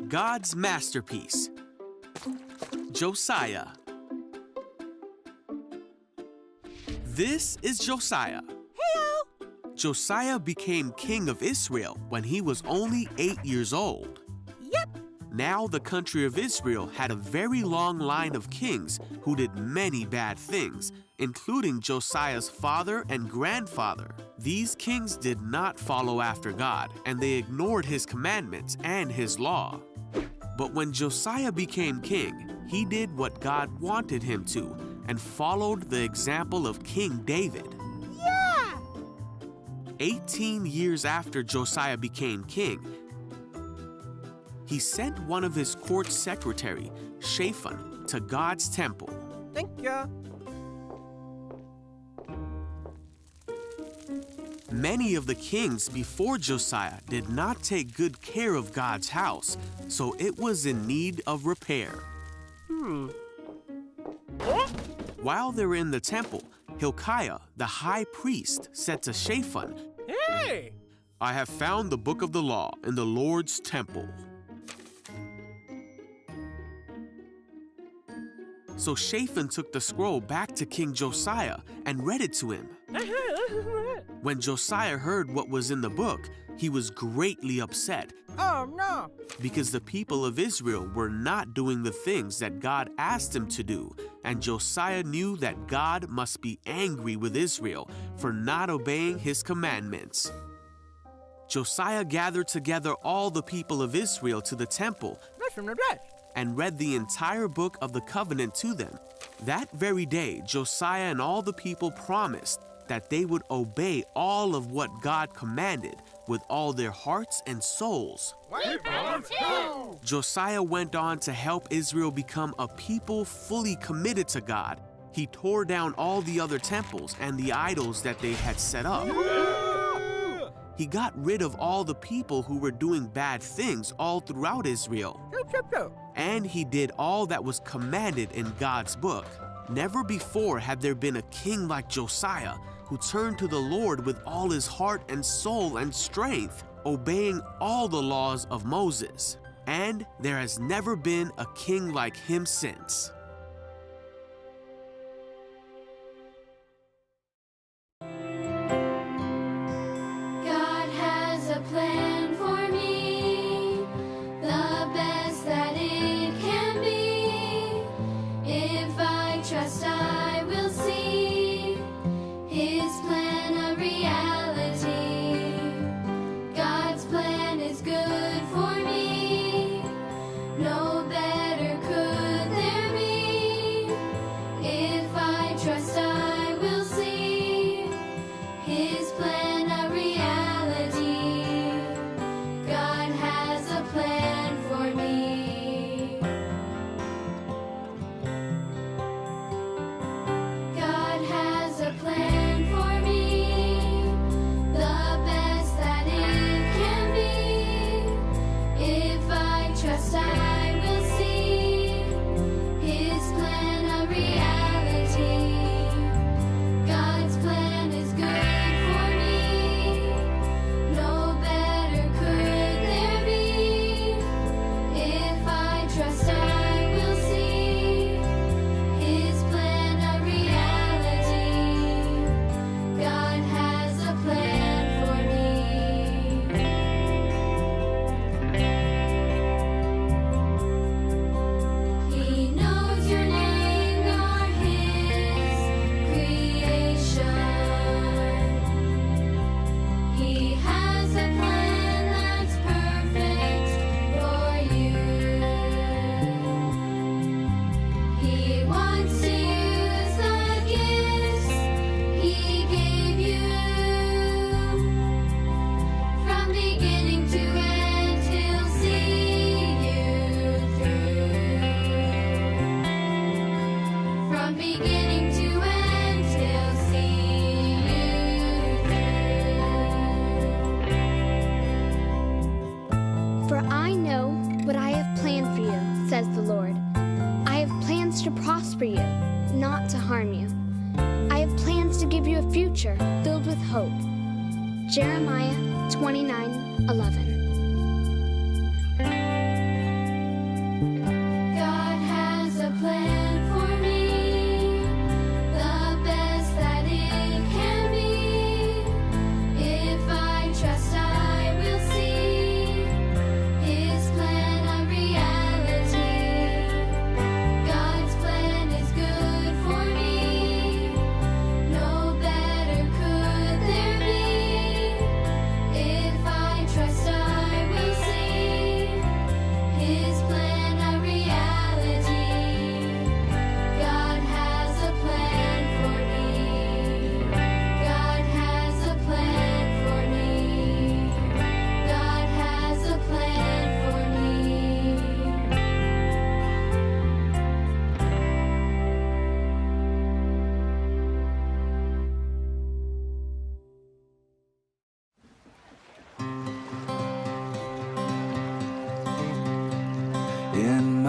God's masterpiece. Josiah. This is Josiah. Heyo! Josiah became king of Israel when he was only 8 years old. Yep. Now the country of Israel had a very long line of kings who did many bad things, including Josiah's father and grandfather. These kings did not follow after God, and they ignored his commandments and his law. But when Josiah became king, he did what God wanted him to and followed the example of King David. Yeah! 18 years after Josiah became king, he sent one of his court secretary, Shaphan, to God's temple. Thank you. Many of the kings before Josiah did not take good care of God's house, so it was in need of repair. While they were in the temple, Hilkiah, the high priest, said to Shaphan, Hey! "I have found the book of the law in the Lord's temple." So Shaphan took the scroll back to King Josiah and read it to him. When Josiah heard what was in the book, he was greatly upset Oh, no. because the people of Israel were not doing the things that God asked him to do, and Josiah knew that God must be angry with Israel for not obeying his commandments. Josiah gathered together all the people of Israel to the temple That's from the best. and read the entire book of the covenant to them. That very day, Josiah and all the people promised that they would obey all of what God commanded with all their hearts and souls. We promise too! Josiah went on to help Israel become a people fully committed to God. He tore down all the other temples and the idols that they had set up. He got rid of all the people who were doing bad things all throughout Israel. And he did all that was commanded in God's book. Never before had there been a king like Josiah who turned to the Lord with all his heart and soul and strength, obeying all the laws of Moses. And there has never been a king like him since. God has a plan for me, the best that it can be. If I trust, I will see His plan a reality. God's plan is good for me, no better could there be. If I trust, I will see His plan a reality. God has a plan for me. God has a plan for me, the best that it can be. If I trust, I will see His plan a reality. God's plan is good for me, no better could there be. If I trust, I will see His plan a reality. God has a plan for me. He knows your name, you're His creation. He has a plan that's perfect for you. He wants to use the gifts He gave you. From beginning to end, He'll see you through. From beginning to end, He'll see you through. For I know what I have planned for you, says the Lord. I have plans to prosper you, not to harm you. I have plans to give you a future filled with hope. Jeremiah 29:11.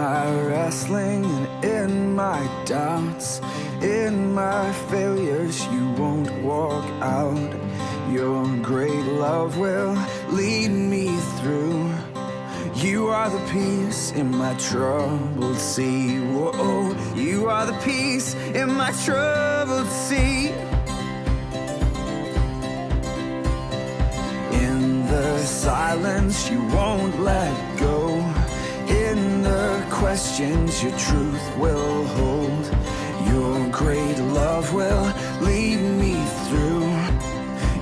my wrestling and in my doubts, in my failures, you won't walk out. Your great love will lead me through. You are the peace in my troubled sea. Whoa, you are the peace in my troubled sea. In the silence, you won't let go. In the questions, your truth will hold. Your great love will lead me through.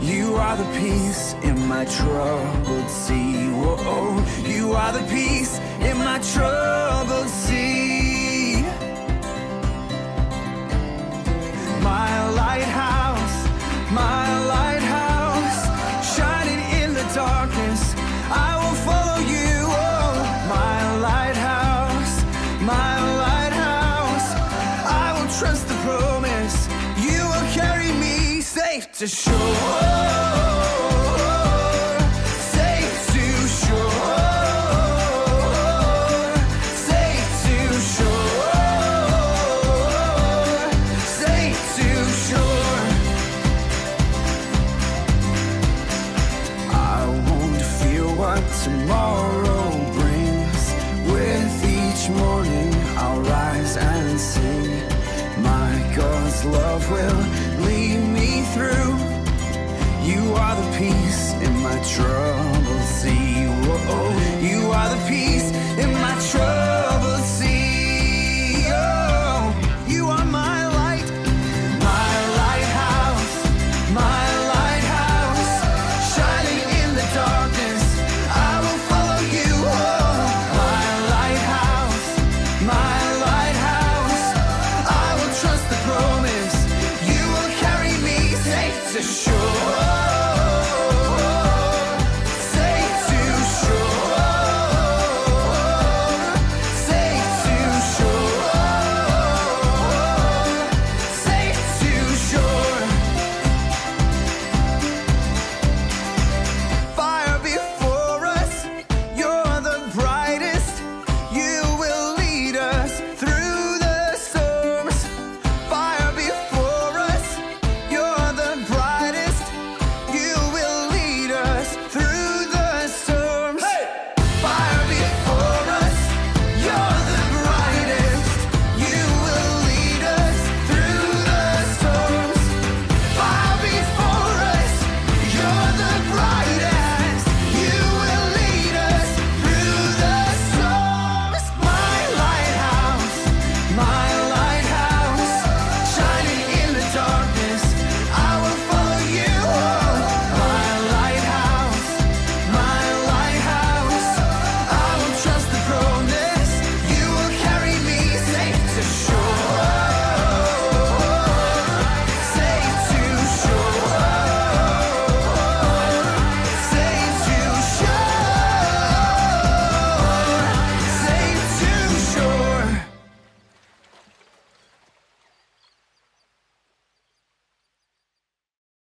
You are the peace in my troubled sea. Whoa, you are the peace in my troubled sea. My lighthouse, shining in the darkness, I will follow you. Oh, my lighthouse, I will trust the promise. You will carry me safe to shore. Tomorrow brings. With each morning I'll rise and sing. My God's love will lead me through. You are the peace in my trouble